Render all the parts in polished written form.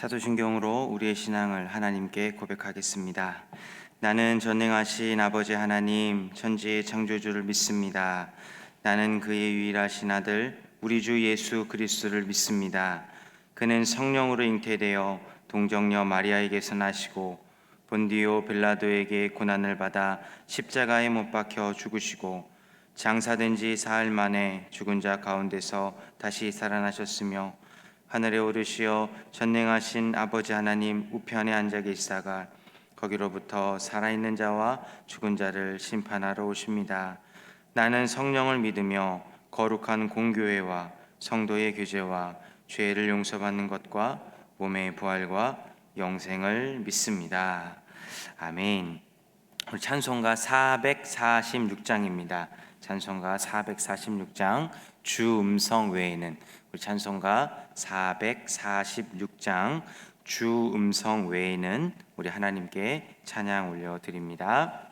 사도신경으로 우리의 신앙을 하나님께 고백하겠습니다. 나는 전능하신 아버지 하나님, 천지의 창조주를 믿습니다. 나는 그의 유일하신 아들, 우리 주 예수 그리스도를 믿습니다. 그는 성령으로 잉태되어 동정녀 마리아에게서 나시고 본디오 빌라도에게 고난을 받아 십자가에 못 박혀 죽으시고 장사된 지 사흘 만에 죽은 자 가운데서 다시 살아나셨으며 하늘에 오르시어 전능하신 아버지 하나님 우편에 앉아 계시다가 거기로부터 살아있는 자와 죽은 자를 심판하러 오십니다. 나는 성령을 믿으며 거룩한 공교회와 성도의 교제와 죄를 용서받는 것과 몸의 부활과 영생을 믿습니다. 아멘. 우리 찬송가 446장입니다. 찬송가 446장 주 음성 외에는, 우리 찬송가 446장 주 음성 외에는 우리 하나님께 찬양 올려드립니다.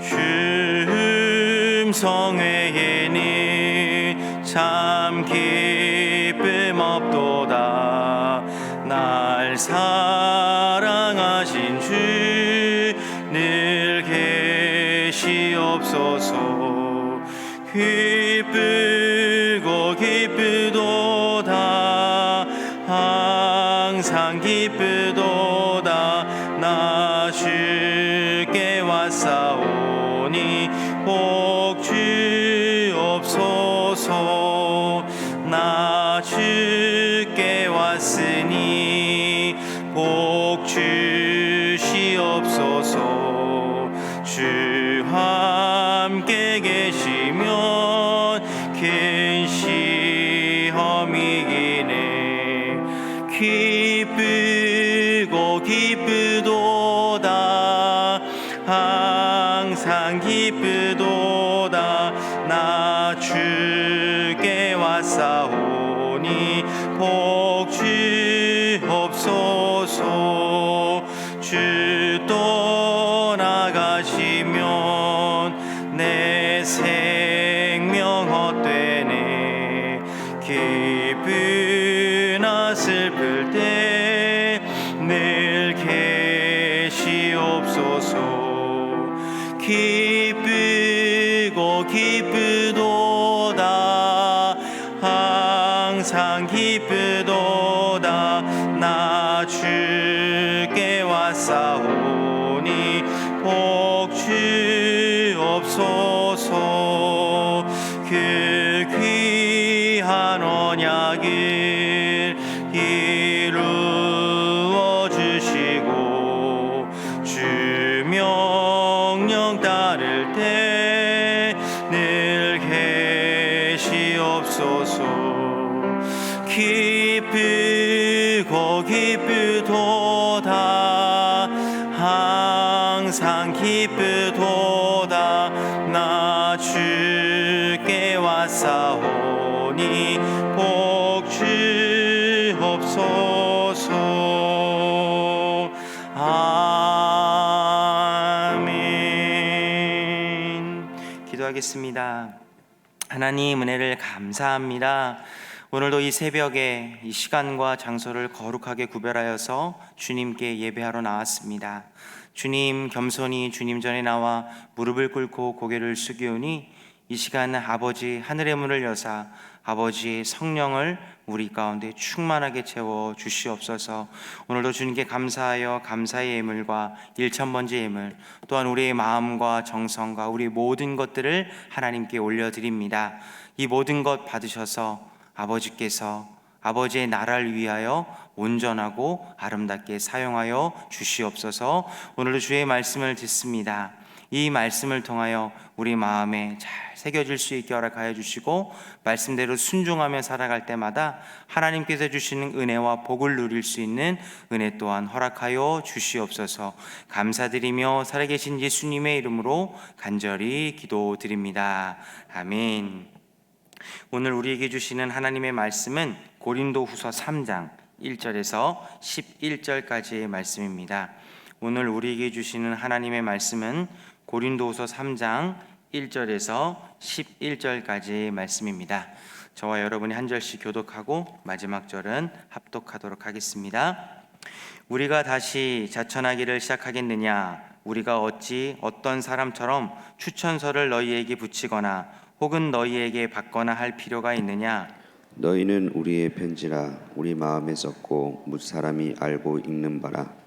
주 음성 외에는 참 기쁨 없도다. 날 사랑하신 주 늘 계시옵소서. 기쁘고 기쁘도다. 항상 기쁘도다. 나 주께 왔사오니 복 주옵소서. 나 주께 왔으니 복 주시옵소서. 주 함께 계시면 큰 시험이기네. 기쁘고 기쁘도다. 항상 기쁘도다. 나 주께 왔사오니 복 주옵소서. 주 떠나가시면 내 생명 헛되네. 기쁘나 슬플 때 늘 계시옵소서. 기쁘고 기쁘도다. 항상 기쁘도다. 나 주께 왔사오니 복 주옵소서. 그 귀한 언약을 이루어 주시고 주 명령 따를 때 늘 계시옵소서. 기쁘고 기쁘도다. 항상 기쁘도다. 나 주께 왔사오니 복 주옵소서. 아멘. 기도하겠습니다. 하나님, 은혜를 감사합니다. 오늘도 이 새벽에 이 시간과 장소를 거룩하게 구별하여서 주님께 예배하러 나왔습니다. 주님, 겸손히 주님 전에 나와 무릎을 꿇고 고개를 숙이오니 이 시간 아버지 하늘의 문을 여사 아버지의 성령을 우리 가운데 충만하게 채워 주시옵소서. 오늘도 주님께 감사하여 감사의 예물과 일천번째 예물, 또한 우리의 마음과 정성과 우리 모든 것들을 하나님께 올려드립니다. 이 모든 것 받으셔서 아버지께서 아버지의 나라를 위하여 온전하고 아름답게 사용하여 주시옵소서. 오늘도 주의 말씀을 듣습니다. 이 말씀을 통하여 우리 마음에 잘 새겨질 수 있게 허락하여 주시고 말씀대로 순종하며 살아갈 때마다 하나님께서 주시는 은혜와 복을 누릴 수 있는 은혜 또한 허락하여 주시옵소서. 감사드리며 살아계신 예수님의 이름으로 간절히 기도드립니다. 아멘. 오늘 우리에게 주시는 하나님의 말씀은 고린도후서 3장 1절에서 11절까지의 말씀입니다. 오늘 우리에게 주시는 하나님의 말씀은 고린도후서 3장 1절에서 11절까지 말씀입니다. 저와 여러분이 한 절씩 교독하고 마지막 절은 합독하도록 하겠습니다. 우리가 다시 자천하기를 시작하겠느냐? 우리가 어찌 어떤 사람처럼 추천서를 너희에게 붙이거나 혹은 너희에게 받거나 할 필요가 있느냐? 너희는 우리의 편지라 우리 마음에 썼고 뭇 사람이 알고 읽는 바라.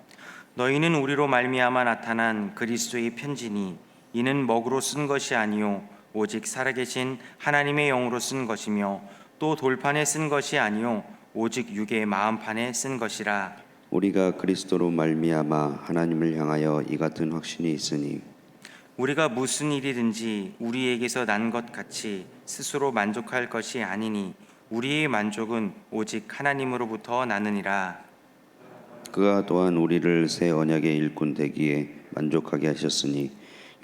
너희는 우리로 말미암아 나타난 그리스도의 편지니 이는 먹으로 쓴 것이 아니요 오직 살아계신 하나님의 영으로 쓴 것이며 또 돌판에 쓴 것이 아니요 오직 육의 마음판에 쓴 것이라. 우리가 그리스도로 말미암아 하나님을 향하여 이 같은 확신이 있으니 우리가 무슨 일이든지 우리에게서 난 것 같이 스스로 만족할 것이 아니니 우리의 만족은 오직 하나님으로부터 나느니라. 그가 또한 우리를 새 언약의 일꾼 되기에 만족하게 하셨으니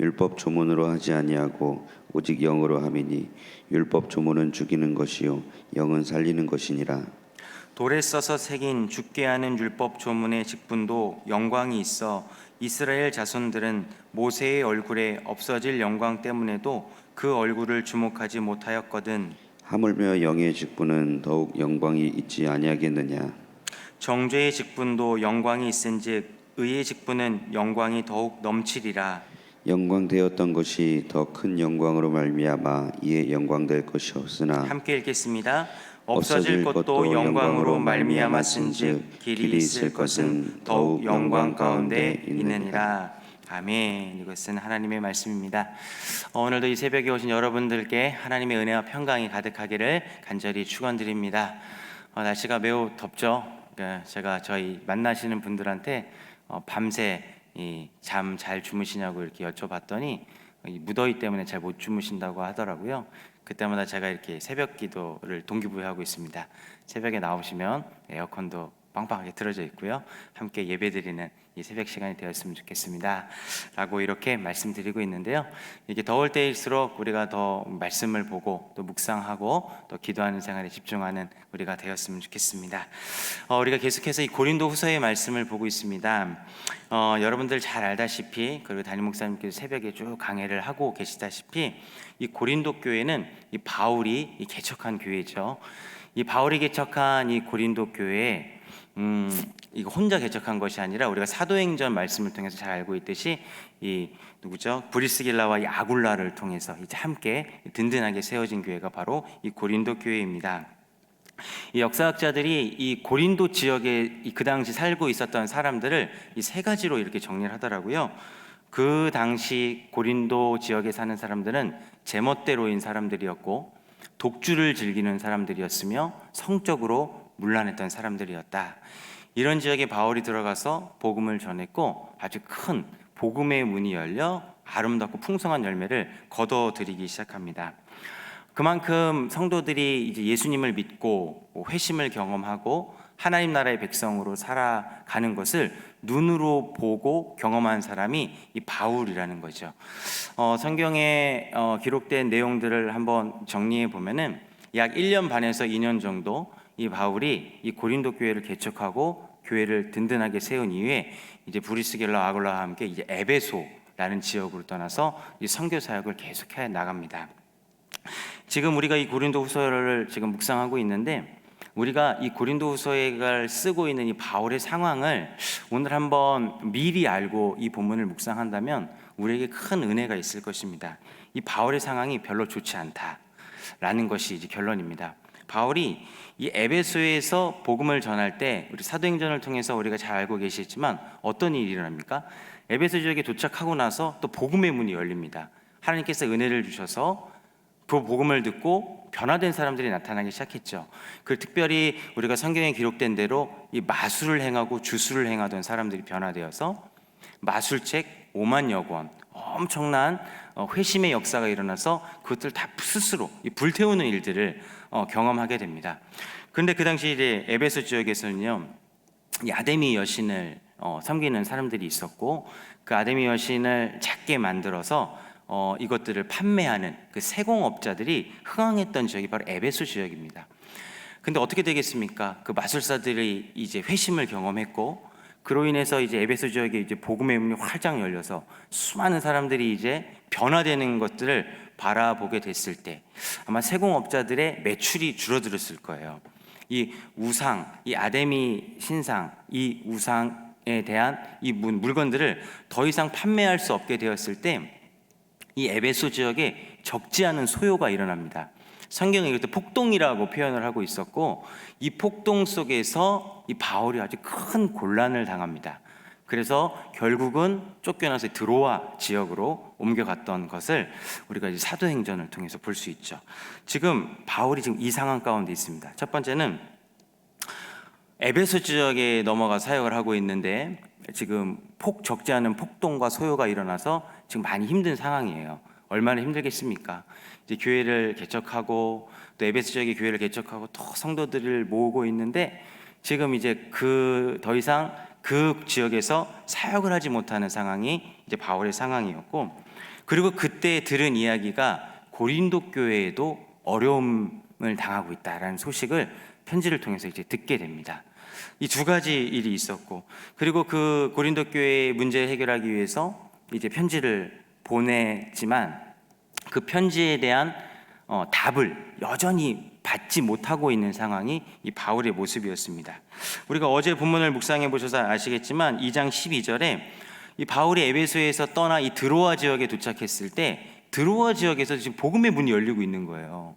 율법 조문으로 하지 아니하고 오직 영으로 함이니 율법 조문은 죽이는 것이요 영은 살리는 것이니라. 돌에 써서 새긴 죽게 하는 율법 조문의 직분도 영광이 있어 이스라엘 자손들은 모세의 얼굴에 없어질 영광 때문에도 그 얼굴을 주목하지 못하였거든. 하물며 영의 직분은 더욱 영광이 있지 아니하겠느냐. 정죄의 직분도 영광이 있은즉 의의 직분은 영광이 더욱 넘치리라. 영광되었던 것이 더 큰 영광으로 말미암아 이에 영광될 것이 없으나 함께 읽겠습니다. 없어질 것도 영광으로 말미암았은즉 길이 있을 것은 더욱 영광 가운데 있느니라. 아멘. 이것은 하나님의 말씀입니다. 오늘도 이 새벽에 오신 여러분들께 하나님의 은혜와 평강이 가득하기를 간절히 축원드립니다. 날씨가 매우 덥죠. 제가 저희 만나시는 분들한테 밤새 잠 잘 주무시냐고 이렇게 여쭤봤더니 무더위 때문에 잘 못 주무신다고 하더라고요. 그때마다 제가 이렇게 새벽 기도를 동기부여하고 있습니다. 새벽에 나오시면 에어컨도 빵빵하게 틀어져 있고요. 함께 예배드리는 이 새벽 시간이 되었으면 좋겠습니다 라고 이렇게 말씀드리고 있는데요. 이게 더울 때일수록 우리가 더 말씀을 보고 또 묵상하고 또 기도하는 생활에 집중하는 우리가 되었으면 좋겠습니다. 우리가 계속해서 이 고린도 후서의 말씀을 보고 있습니다. 여러분들 잘 알다시피, 그리고 담임 목사님께서 새벽에 쭉 강해를 하고 계시다시피 이 고린도 교회는 이 바울이 개척한 교회죠. 이 바울이 개척한 이 고린도 교회에 이거 혼자 개척한 것이 아니라 우리가 사도행전 말씀을 통해서 잘 알고 있듯이 이 누구죠? 브리스길라와 이 아굴라를 통해서 이제 함께 든든하게 세워진 교회가 바로 이 고린도 교회입니다. 이 역사학자들이 이 고린도 지역에 그 당시 살고 있었던 사람들을 이 세 가지로 이렇게 정리를 하더라고요. 그 당시 고린도 지역에 사는 사람들은 제멋대로인 사람들이었고 독주를 즐기는 사람들이었으며 성적으로 문란했던 사람들이었다. 이런 지역에 바울이 들어가서 복음을 전했고 아주 큰 복음의 문이 열려 아름답고 풍성한 열매를 거둬들이기 시작합니다. 그만큼 성도들이 이제 예수님을 믿고 회심을 경험하고 하나님 나라의 백성으로 살아가는 것을 눈으로 보고 경험한 사람이 이 바울이라는 거죠. 성경에 기록된 내용들을 한번 정리해 보면은 약 1년 반에서 2년 정도 이 바울이 이 고린도 교회를 개척하고 교회를 든든하게 세운 이후에 이제 브리스길라 아굴라와 함께 이제 에베소라는 지역으로 떠나서 이 선교 사역을 계속해 나갑니다. 지금 우리가 이 고린도후서를 지금 묵상하고 있는데 우리가 이 고린도후서를 쓰고 있는 이 바울의 상황을 오늘 한번 미리 알고 이 본문을 묵상한다면 우리에게 큰 은혜가 있을 것입니다. 이 바울의 상황이 별로 좋지 않다라는 것이 이제 결론입니다. 바울이 이 에베소에서 복음을 전할 때 우리 사도행전을 통해서 우리가 잘 알고 계시지만 어떤 일이 일어납니까? 에베소 지역에 도착하고 나서 또 복음의 문이 열립니다. 하나님께서 은혜를 주셔서 그 복음을 듣고 변화된 사람들이 나타나기 시작했죠. 그 특별히 우리가 성경에 기록된 대로 이 마술을 행하고 주술을 행하던 사람들이 변화되어서 마술책 5만여 권, 엄청난 회심의 역사가 일어나서 그것들 다 스스로 불태우는 일들을 경험하게 됩니다. 그런데 그 당시 이제 에베소 지역에서는요, 이 아데미 여신을 섬기는 사람들이 있었고 그 아데미 여신을 작게 만들어서 이것들을 판매하는 그 세공업자들이 흥황했던 지역이 바로 에베소 지역입니다. 근데 어떻게 되겠습니까? 그 마술사들이 이제 회심을 경험했고 그로 인해서 이제 에베소 지역에 이제 복음의 문이 활짝 열려서 수많은 사람들이 이제 변화되는 것들을 바라보게 됐을 때 아마 세공업자들의 매출이 줄어들었을 거예요. 이 우상, 이 아데미 신상, 이 우상에 대한 이 물건들을 더 이상 판매할 수 없게 되었을 때 이 에베소 지역에 적지 않은 소요가 일어납니다. 성경에 이것도 폭동이라고 표현을 하고 있었고, 이 폭동 속에서 이 바울이 아주 큰 곤란을 당합니다. 그래서 결국은 쫓겨나서 드로아 지역으로 옮겨갔던 것을 우리가 이제 사도행전을 통해서 볼 수 있죠. 지금 바울이 지금 이 상황 가운데 있습니다. 첫 번째는 에베소 지역에 넘어가 사역을 하고 있는데 지금 적지 않은 폭동과 소요가 일어나서 지금 많이 힘든 상황이에요. 얼마나 힘들겠습니까? 이제 교회를 개척하고 또 에베소 지역에 교회를 개척하고 또 성도들을 모으고 있는데 지금 이제 더 이상 그 지역에서 사역을 하지 못하는 상황이 이제 바울의 상황이었고, 그리고 그때 들은 이야기가 고린도 교회에도 어려움을 당하고 있다라는 소식을 편지를 통해서 이제 듣게 됩니다. 이 두 가지 일이 있었고, 그리고 그 고린도 교회의 문제를 해결하기 위해서 이제 편지를 보냈지만 그 편지에 대한 답을 여전히 받지 못하고 있는 상황이 이 바울의 모습이었습니다. 우리가 어제 본문을 묵상해 보셔서 아시겠지만 2장 12절에 이 바울이 에베소에서 떠나 이 드로아 지역에 도착했을 때 드로아 지역에서 지금 복음의 문이 열리고 있는 거예요.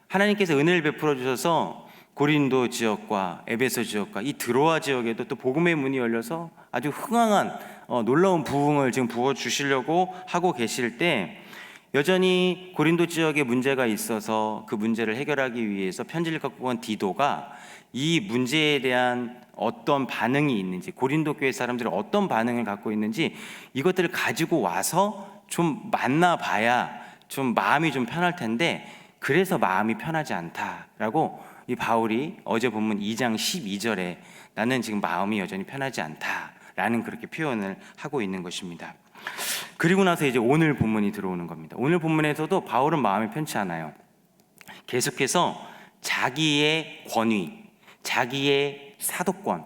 하나님께서 은혜를 베풀어 주셔서 고린도 지역과 에베소 지역과 이 드로아 지역에도 또 복음의 문이 열려서 아주 흥황한 놀라운 부흥을 지금 부어 주시려고 하고 계실 때, 여전히 고린도 지역에 문제가 있어서 그 문제를 해결하기 위해서 편지를 갖고 온 디도가 이 문제에 대한 어떤 반응이 있는지, 고린도 교회 사람들이 어떤 반응을 갖고 있는지 이것들을 가지고 와서 좀 만나봐야 좀 마음이 좀 편할 텐데, 그래서 마음이 편하지 않다라고 이 바울이 어제 본문 2장 12절에 나는 지금 마음이 여전히 편하지 않다라는 그렇게 표현을 하고 있는 것입니다. 그리고 나서 이제 오늘 본문이 들어오는 겁니다. 오늘 본문에서도 바울은 마음이 편치 않아요. 계속해서 자기의 권위, 자기의 사도권,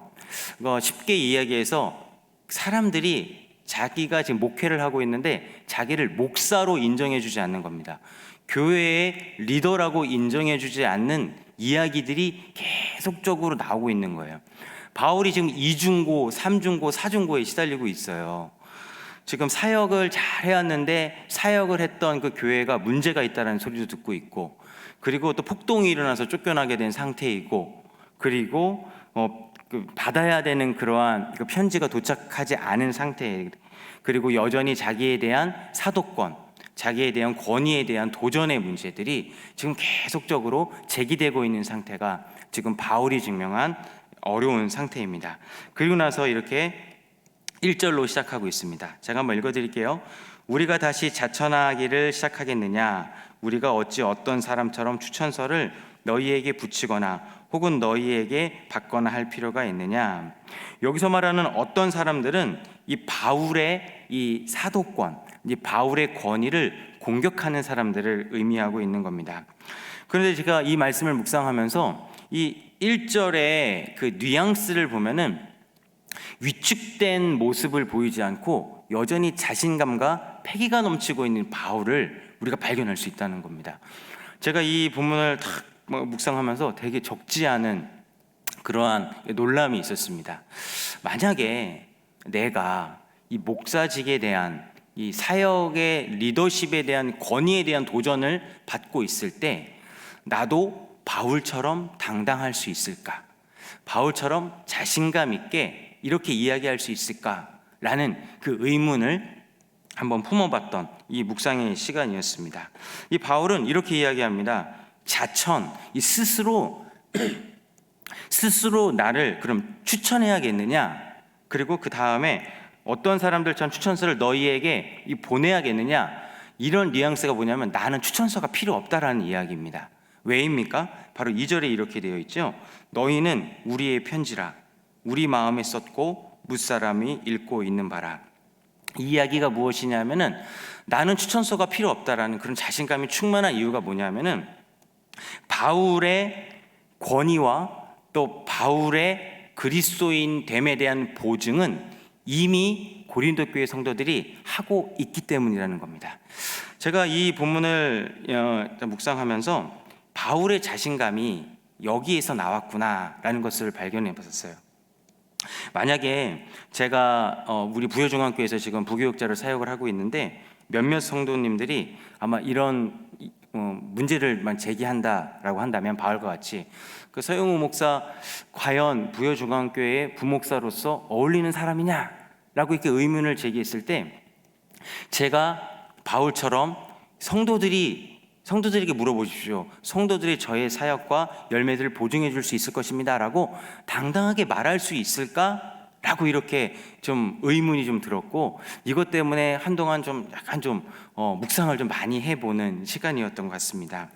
쉽게 이야기해서 사람들이 자기가 지금 목회를 하고 있는데 자기를 목사로 인정해 주지 않는 겁니다. 교회의 리더라고 인정해 주지 않는 이야기들이 계속적으로 나오고 있는 거예요. 바울이 지금 2중고, 3중고, 4중고에 시달리고 있어요. 지금 사역을 잘 해왔는데 사역을 했던 그 교회가 문제가 있다는 소리도 듣고 있고, 그리고 또 폭동이 일어나서 쫓겨나게 된 상태이고, 그리고 받아야 되는 그러한 편지가 도착하지 않은 상태, 그리고 여전히 자기에 대한 사도권, 자기에 대한 권위에 대한 도전의 문제들이 지금 계속적으로 제기되고 있는 상태가 지금 바울이 증명한 어려운 상태입니다. 그리고 나서 이렇게 1절로 시작하고 있습니다. 제가 한번 읽어드릴게요. 우리가 다시 자천하기를 시작하겠느냐? 우리가 어찌 어떤 사람처럼 추천서를 너희에게 붙이거나 혹은 너희에게 받거나 할 필요가 있느냐? 여기서 말하는 어떤 사람들은 이 바울의 이 사도권, 이 바울의 권위를 공격하는 사람들을 의미하고 있는 겁니다. 그런데 제가 이 말씀을 묵상하면서 이 1절의 그 뉘앙스를 보면은 위축된 모습을 보이지 않고 여전히 자신감과 패기가 넘치고 있는 바울을 우리가 발견할 수 있다는 겁니다. 제가 이 본문을 딱 묵상하면서 되게 적지 않은 그러한 놀람이 있었습니다. 만약에 내가 이 목사직에 대한 이 사역의 리더십에 대한 권위에 대한 도전을 받고 있을 때 나도 바울처럼 당당할 수 있을까? 바울처럼 자신감 있게 이렇게 이야기할 수 있을까라는 그 의문을 한번 품어봤던 이 묵상의 시간이었습니다. 이 바울은 이렇게 이야기합니다. 자천, 이 스스로 나를 그럼 추천해야겠느냐? 그리고 그 다음에 어떤 사람들처럼 추천서를 너희에게 보내야겠느냐? 이런 뉘앙스가 뭐냐면 나는 추천서가 필요 없다라는 이야기입니다. 왜입니까? 바로 2절에 이렇게 되어 있죠. 너희는 우리의 편지라 우리 마음에 썼고 무사람이 읽고 있는 바라. 이 이야기가 무엇이냐면은 나는 추천서가 필요 없다라는 그런 자신감이 충만한 이유가 뭐냐면은 바울의 권위와 또 바울의 그리스도인 됨에 대한 보증은 이미 고린도 교회 성도들이 하고 있기 때문이라는 겁니다. 제가 이 본문을 묵상하면서 바울의 자신감이 여기에서 나왔구나라는 것을 발견해 봤었어요. 만약에 제가 우리 부여중앙교회에서 지금 부교육자를 사역을 하고 있는데 몇몇 성도님들이 아마 이런 문제를만 제기한다라고 한다면 바울과 같이 그 서영우 목사 과연 부여중앙교회의 부목사로서 어울리는 사람이냐라고 이렇게 의문을 제기했을 때 제가 바울처럼 성도들에게 물어보십시오. 성도들이 저의 사역과 열매들을 보증해 줄 수 있을 것입니다 라고 당당하게 말할 수 있을까? 라고 이렇게 좀 의문이 좀 들었고, 이것 때문에 한동안 좀 약간 좀 묵상을 좀 많이 해보는 시간이었던 것 같습니다.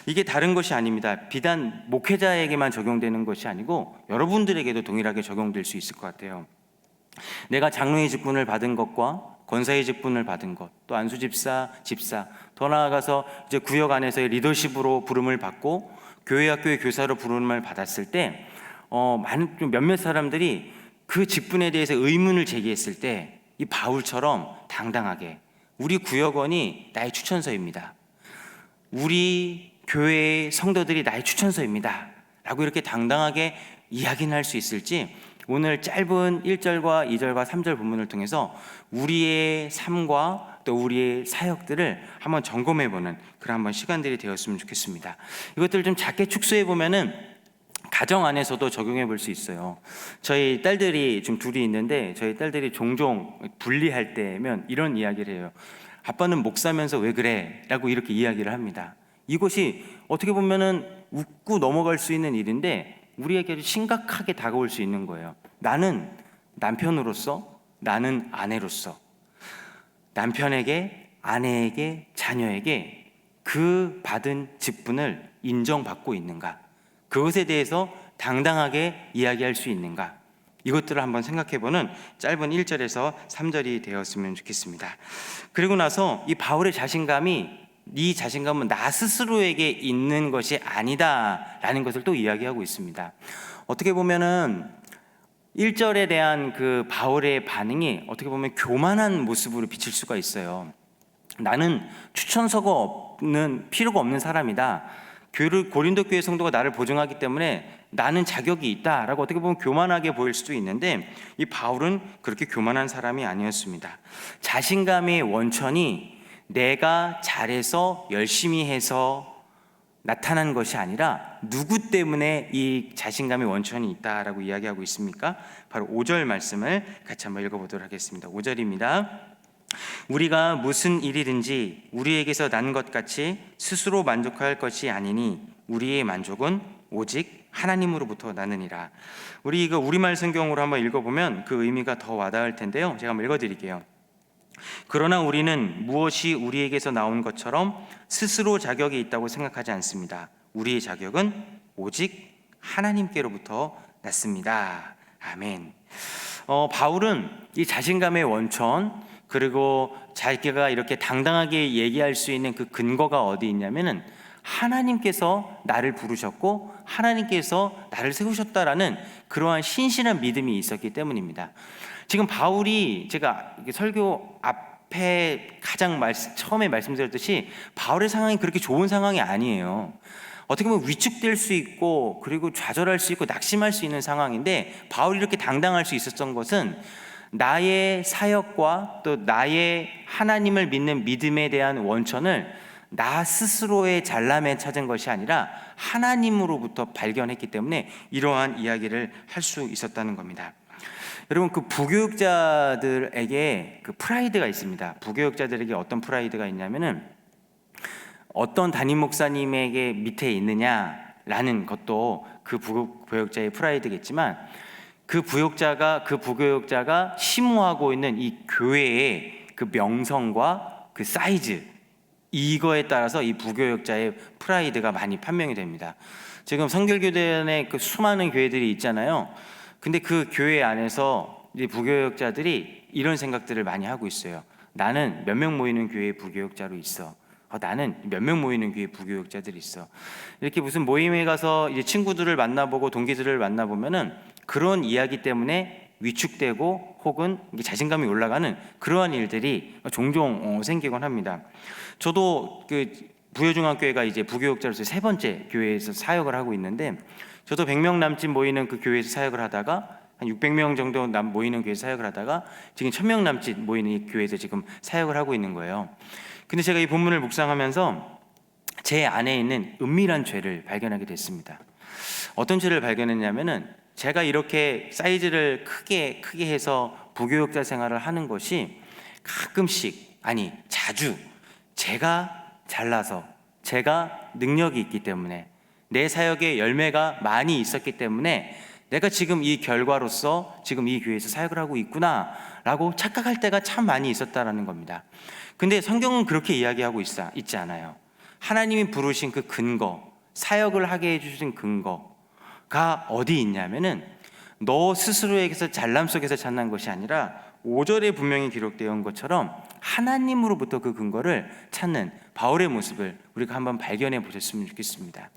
이게 다른 것이 아닙니다. 비단 목회자에게만 적용되는 것이 아니고 여러분들에게도 동일하게 적용될 수 있을 것 같아요. 내가 장로의 직분을 받은 것과 권사의 직분을 받은 것, 또 안수집사, 집사, 더 나아가서 이제 구역 안에서의 리더십으로 부름을 받고 교회 학교의 교사로 부름을 받았을 때 몇몇 사람들이 그 직분에 대해서 의문을 제기했을 때 이 바울처럼 당당하게 우리 구역원이 나의 추천서입니다. 우리 교회의 성도들이 나의 추천서입니다 라고 이렇게 당당하게 이야기는 할 수 있을지, 오늘 짧은 1절과 2절과 3절 본문을 통해서 우리의 삶과 또 우리의 사역들을 한번 점검해보는 그런 한번 시간들이 되었으면 좋겠습니다. 이것들을 좀 작게 축소해 보면은 가정 안에서도 적용해 볼 수 있어요. 저희 딸들이 지금 둘이 있는데 저희 딸들이 종종 분리할 때면 이런 이야기를 해요. 아빠는 목사면서 왜 그래? 라고 이렇게 이야기를 합니다. 이것이 어떻게 보면은 웃고 넘어갈 수 있는 일인데 우리에게 아주 심각하게 다가올 수 있는 거예요. 나는 남편으로서, 나는 아내로서 남편에게, 아내에게, 자녀에게 그 받은 직분을 인정받고 있는가? 그것에 대해서 당당하게 이야기할 수 있는가? 이것들을 한번 생각해보는 짧은 1절에서 3절이 되었으면 좋겠습니다. 그리고 나서 이 바울의 자신감이, 이 자신감은 나 스스로에게 있는 것이 아니다라는 것을 또 이야기하고 있습니다. 어떻게 보면은 1절에 대한 그 바울의 반응이 어떻게 보면 교만한 모습으로 비칠 수가 있어요. 나는 추천서가 없는, 필요가 없는 사람이다. 고린도 교회 성도가 나를 보증하기 때문에 나는 자격이 있다라고 어떻게 보면 교만하게 보일 수도 있는데, 이 바울은 그렇게 교만한 사람이 아니었습니다. 자신감의 원천이 내가 잘해서 열심히 해서 나타난 것이 아니라 누구 때문에 이 자신감의 원천이 있다라고 이야기하고 있습니까? 바로 5절 말씀을 같이 한번 읽어보도록 하겠습니다. 5절입니다. 우리가 무슨 일이든지 우리에게서 난 것 같이 스스로 만족할 것이 아니니 우리의 만족은 오직 하나님으로부터 나느니라. 우리 이거 우리말 성경으로 한번 읽어보면 그 의미가 더 와닿을 텐데요. 제가 한번 읽어드릴게요. 그러나 우리는 무엇이 우리에게서 나온 것처럼 스스로 자격이 있다고 생각하지 않습니다. 우리의 자격은 오직 하나님께로부터 났습니다. 아멘. 바울은 이 자신감의 원천, 그리고 자기가 이렇게 당당하게 얘기할 수 있는 그 근거가 어디 있냐면은 하나님께서 나를 부르셨고 하나님께서 나를 세우셨다라는 그러한 신실한 믿음이 있었기 때문입니다. 지금 바울이, 제가 설교 앞에 가장 처음에 말씀드렸듯이 바울의 상황이 그렇게 좋은 상황이 아니에요. 어떻게 보면 위축될 수 있고 그리고 좌절할 수 있고 낙심할 수 있는 상황인데, 바울이 이렇게 당당할 수 있었던 것은 나의 사역과 또 나의 하나님을 믿는 믿음에 대한 원천을 나 스스로의 잘남에 찾은 것이 아니라 하나님으로부터 발견했기 때문에 이러한 이야기를 할 수 있었다는 겁니다. 여러분, 그 부교육자들에게 그 프라이드가 있습니다. 부교육자들에게 어떤 프라이드가 있냐면은 어떤 담임 목사님에게 밑에 있느냐라는 것도 그 부교육자의 프라이드겠지만, 그 부교육자가 심호하고 있는 이 교회의 그 명성과 그 사이즈, 이거에 따라서 이 부교육자의 프라이드가 많이 판명이 됩니다. 지금 성결교단에 그 수많은 교회들이 있잖아요. 근데 그 교회 안에서 이 부교육자들이 이런 생각들을 많이 하고 있어요. 나는 몇 명 모이는 교회 부교육자로 있어. 나는 몇 명 모이는 교회 부교육자들이 있어. 이렇게 무슨 모임에 가서 이제 친구들을 만나보고 동기들을 만나보면은 그런 이야기 때문에 위축되고 혹은 이게 자신감이 올라가는 그러한 일들이 종종 생기곤 합니다. 저도 그 부여중앙교회가 이제 부교육자로서 세 번째 교회에서 사역을 하고 있는데, 저도 100명 남짓 모이는 그 교회에서 사역을 하다가 한 600명 정도 모이는 교회에서 사역을 하다가 지금 1000명 남짓 모이는 이 교회에서 지금 사역을 하고 있는 거예요. 근데 제가 이 본문을 묵상하면서 제 안에 있는 은밀한 죄를 발견하게 됐습니다. 어떤 죄를 발견했냐면은, 제가 이렇게 사이즈를 크게 해서 부교육자 생활을 하는 것이 가끔씩, 아니 자주, 제가 잘나서, 제가 능력이 있기 때문에, 내 사역에 열매가 많이 있었기 때문에 내가 지금 이 결과로서 지금 이 교회에서 사역을 하고 있구나 라고 착각할 때가 참 많이 있었다라는 겁니다. 근데 성경은 그렇게 이야기하고 있지 않아요. 하나님이 부르신 그 근거, 사역을 하게 해주신 근거가 어디 있냐면은, 너 스스로에게서 잘남 속에서 찾는 것이 아니라 5절에 분명히 기록되어 온 것처럼 하나님으로부터 그 근거를 찾는 바울의 모습을 우리가 한번 발견해 보셨으면 좋겠습니다.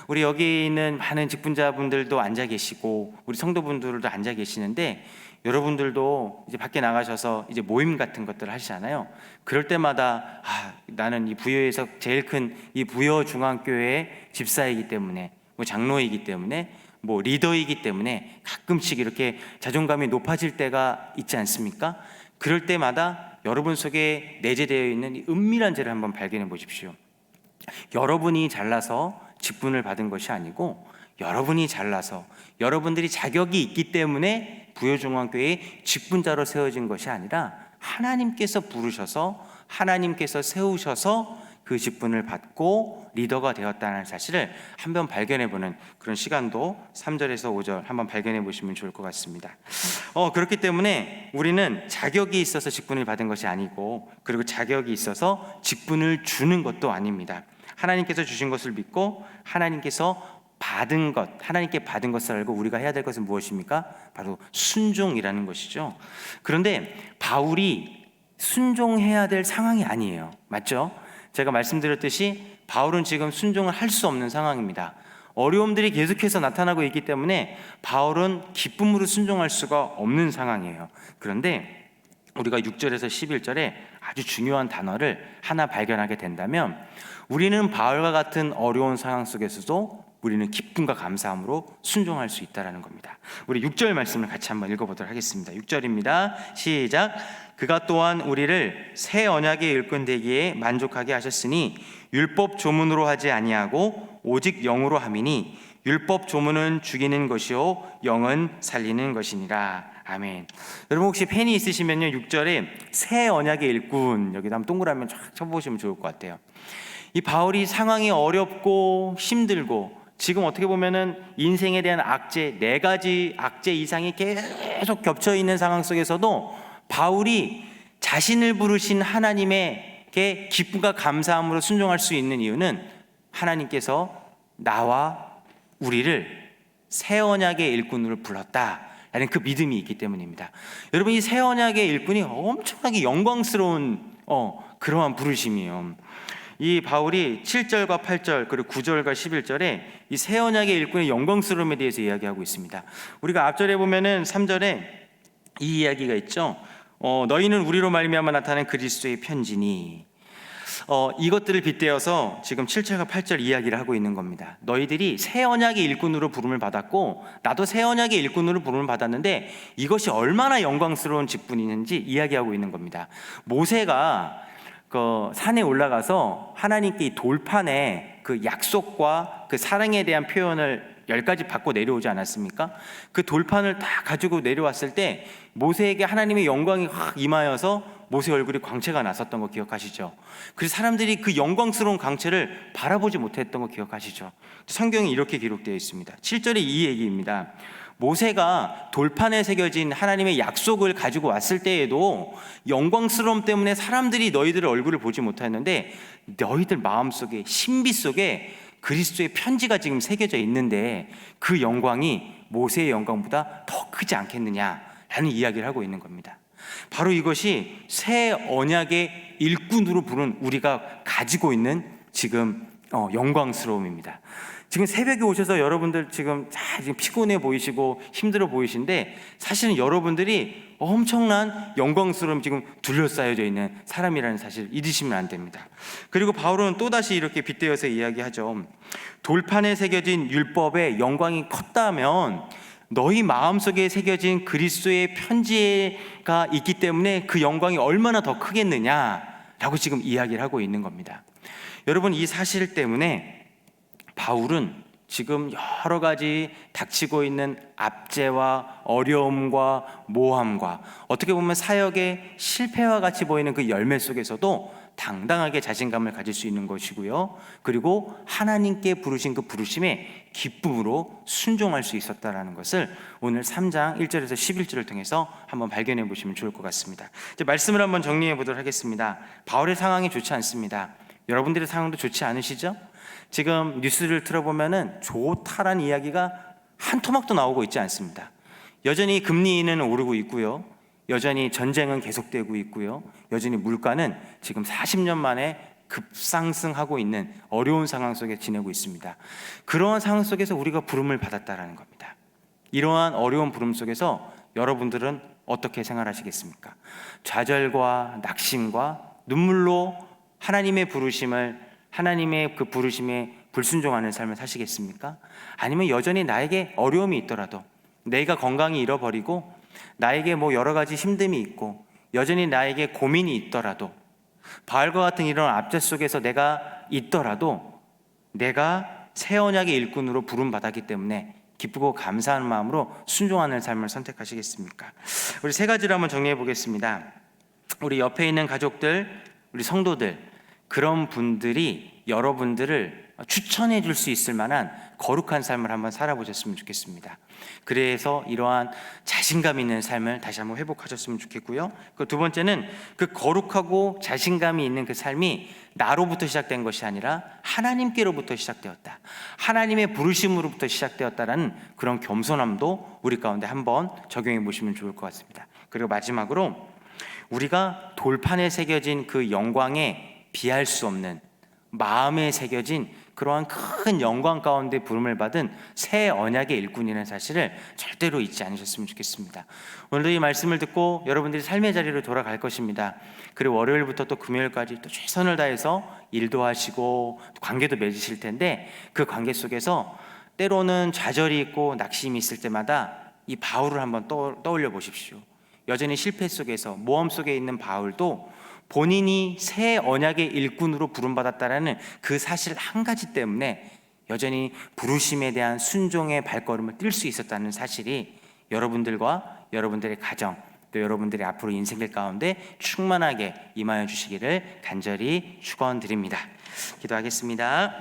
우리 여기 있는 많은 직분자분들도 앉아 계시고 우리 성도분들도 앉아 계시는데, 여러분들도 이제 밖에 나가셔서 이제 모임 같은 것들을 하시잖아요. 그럴 때마다 나는 이 부여에서 제일 큰 이 부여 중앙교회의 집사이기 때문에, 뭐 장로이기 때문에, 뭐 리더이기 때문에 가끔씩 이렇게 자존감이 높아질 때가 있지 않습니까? 그럴 때마다 여러분 속에 내재되어 있는 이 은밀한 죄를 한번 발견해 보십시오. 여러분이 잘나서 직분을 받은 것이 아니고, 여러분이 잘나서 여러분들이 자격이 있기 때문에 부여중앙교회의 직분자로 세워진 것이 아니라, 하나님께서 부르셔서 하나님께서 세우셔서 그 직분을 받고 리더가 되었다는 사실을 한번 발견해보는 그런 시간도 3절에서 5절 한번 발견해 보시면 좋을 것 같습니다. 그렇기 때문에 우리는 자격이 있어서 직분을 받은 것이 아니고, 그리고 자격이 있어서 직분을 주는 것도 아닙니다. 하나님께서 주신 것을 믿고 하나님께서 받은 것, 하나님께 받은 것을 알고 우리가 해야 될 것은 무엇입니까? 바로 순종이라는 것이죠. 그런데 바울이 순종해야 될 상황이 아니에요. 맞죠? 제가 말씀드렸듯이 바울은 지금 순종을 할 수 없는 상황입니다. 어려움들이 계속해서 나타나고 있기 때문에 바울은 기쁨으로 순종할 수가 없는 상황이에요. 그런데 우리가 6절에서 11절에 아주 중요한 단어를 하나 발견하게 된다면, 우리는 바울과 같은 어려운 상황 속에서도 우리는 기쁨과 감사함으로 순종할 수 있다는 겁니다. 우리 6절 말씀을 같이 한번 읽어보도록 하겠습니다. 6절입니다. 시작. 그가 또한 우리를 새 언약의 일꾼 되기에 만족하게 하셨으니 율법 조문으로 하지 아니하고 오직 영으로 함이니 율법 조문은 죽이는 것이요 영은 살리는 것이니라. 아멘. 여러분 혹시 펜이 있으시면요, 6절에 새 언약의 일꾼, 여기다 한번 동그라미 쫙 쳐보시면 좋을 것 같아요. 이 바울이 상황이 어렵고 힘들고, 지금 어떻게 보면은 인생에 대한 악재, 4가지 악재 이상이 계속 겹쳐 있는 상황 속에서도 바울이 자신을 부르신 하나님에게 기쁨과 감사함으로 순종할 수 있는 이유는, 하나님께서 나와 우리를 새 언약의 일꾼으로 불렀다라는 그 믿음이 있기 때문입니다. 여러분, 이 새 언약의 일꾼이 엄청나게 영광스러운 그러한 부르심이에요. 이 바울이 7절과 8절 그리고 9절과 11절에 이 새 언약의 일꾼의 영광스러움에 대해서 이야기하고 있습니다. 우리가 앞절에 보면은 3절에 이 이야기가 있죠. 너희는 우리로 말미암아 나타난 그리스도의 편지니, 이것들을 빗대어서 지금 7절과 8절 이야기를 하고 있는 겁니다. 너희들이 새 언약의 일꾼으로 부름을 받았고 나도 새 언약의 일꾼으로 부름을 받았는데 이것이 얼마나 영광스러운 직분이는지 이야기하고 있는 겁니다. 모세가 그 산에 올라가서 하나님께 이 돌판에 그 약속과 그 사랑에 대한 표현을 10가지 받고 내려오지 않았습니까? 그 돌판을 다 가지고 내려왔을 때 모세에게 하나님의 영광이 확 임하여서 모세 얼굴에 광채가 났었던 거 기억하시죠? 그래서 사람들이 그 영광스러운 광채를 바라보지 못했던 거 기억하시죠? 성경이 이렇게 기록되어 있습니다. 7절에 이 얘기입니다. 모세가 돌판에 새겨진 하나님의 약속을 가지고 왔을 때에도 영광스러움 때문에 사람들이 너희들의 얼굴을 보지 못했는데, 너희들 마음속에, 신비 속에 그리스도의 편지가 지금 새겨져 있는데 그 영광이 모세의 영광보다 더 크지 않겠느냐라는 이야기를 하고 있는 겁니다. 바로 이것이 새 언약의 일꾼으로 부른 우리가 가지고 있는 지금 영광스러움입니다. 지금 새벽에 오셔서 여러분들 지금 피곤해 보이시고 힘들어 보이신데, 사실은 여러분들이 엄청난 영광스러움 지금 둘러싸여져 있는 사람이라는 사실 잊으시면 안 됩니다. 그리고 바울은 또다시 이렇게 빗대어서 이야기하죠. 돌판에 새겨진 율법의 영광이 컸다면 너희 마음속에 새겨진 그리스도의 편지가 있기 때문에 그 영광이 얼마나 더 크겠느냐라고 지금 이야기를 하고 있는 겁니다. 여러분, 이 사실 때문에 바울은 지금 여러 가지 닥치고 있는 압제와 어려움과 모함과 어떻게 보면 사역의 실패와 같이 보이는 그 열매 속에서도 당당하게 자신감을 가질 수 있는 것이고요, 그리고 하나님께 부르신 그 부르심에 기쁨으로 순종할 수 있었다는 것을 오늘 3장 1절에서 11절을 통해서 한번 발견해 보시면 좋을 것 같습니다. 이제 말씀을 한번 정리해 보도록 하겠습니다. 바울의 상황이 좋지 않습니다. 여러분들의 상황도 좋지 않으시죠? 지금 뉴스를 틀어보면은 좋다란 이야기가 한 토막도 나오고 있지 않습니다. 여전히 금리는 오르고 있고요, 여전히 전쟁은 계속되고 있고요, 여전히 물가는 지금 40년 만에 급상승하고 있는 어려운 상황 속에 지내고 있습니다. 그러한 상황 속에서 우리가 부름을 받았다라는 겁니다. 이러한 어려운 부름 속에서 여러분들은 어떻게 생활하시겠습니까? 좌절과 낙심과 눈물로 하나님의 부르심을, 하나님의 그 부르심에 불순종하는 삶을 사시겠습니까? 아니면 여전히 나에게 어려움이 있더라도, 내가 건강이 잃어버리고 나에게 뭐 여러 가지 힘듦이 있고 여전히 나에게 고민이 있더라도, 바울과 같은 이런 압제 속에서 내가 있더라도 내가 새 언약의 일꾼으로 부름받았기 때문에 기쁘고 감사한 마음으로 순종하는 삶을 선택하시겠습니까? 우리 세 가지를 한번 정리해 보겠습니다. 우리 옆에 있는 가족들, 우리 성도들, 그런 분들이 여러분들을 추천해 줄 수 있을 만한 거룩한 삶을 한번 살아보셨으면 좋겠습니다. 그래서 이러한 자신감 있는 삶을 다시 한번 회복하셨으면 좋겠고요, 그 두 번째는 그 거룩하고 자신감이 있는 그 삶이 나로부터 시작된 것이 아니라 하나님께로부터 시작되었다, 하나님의 부르심으로부터 시작되었다라는 그런 겸손함도 우리 가운데 한번 적용해 보시면 좋을 것 같습니다. 그리고 마지막으로 우리가 돌판에 새겨진 그 영광에 비할 수 없는 마음에 새겨진 그러한 큰 영광 가운데 부름을 받은 새 언약의 일꾼이라는 사실을 절대로 잊지 않으셨으면 좋겠습니다. 오늘도 이 말씀을 듣고 여러분들이 삶의 자리로 돌아갈 것입니다. 그리고 월요일부터 또 금요일까지 또 최선을 다해서 일도 하시고 관계도 맺으실 텐데, 그 관계 속에서 때로는 좌절이 있고 낙심이 있을 때마다 이 바울을 한번 떠올려 보십시오. 여전히 실패 속에서, 모험 속에 있는 바울도 본인이 새 언약의 일꾼으로 부름받았다라는 그 사실 한 가지 때문에 여전히 부르심에 대한 순종의 발걸음을 뛸 수 있었다는 사실이 여러분들과 여러분들의 가정, 또 여러분들의 앞으로 인생길 가운데 충만하게 임하여 주시기를 간절히 축원드립니다. 기도하겠습니다.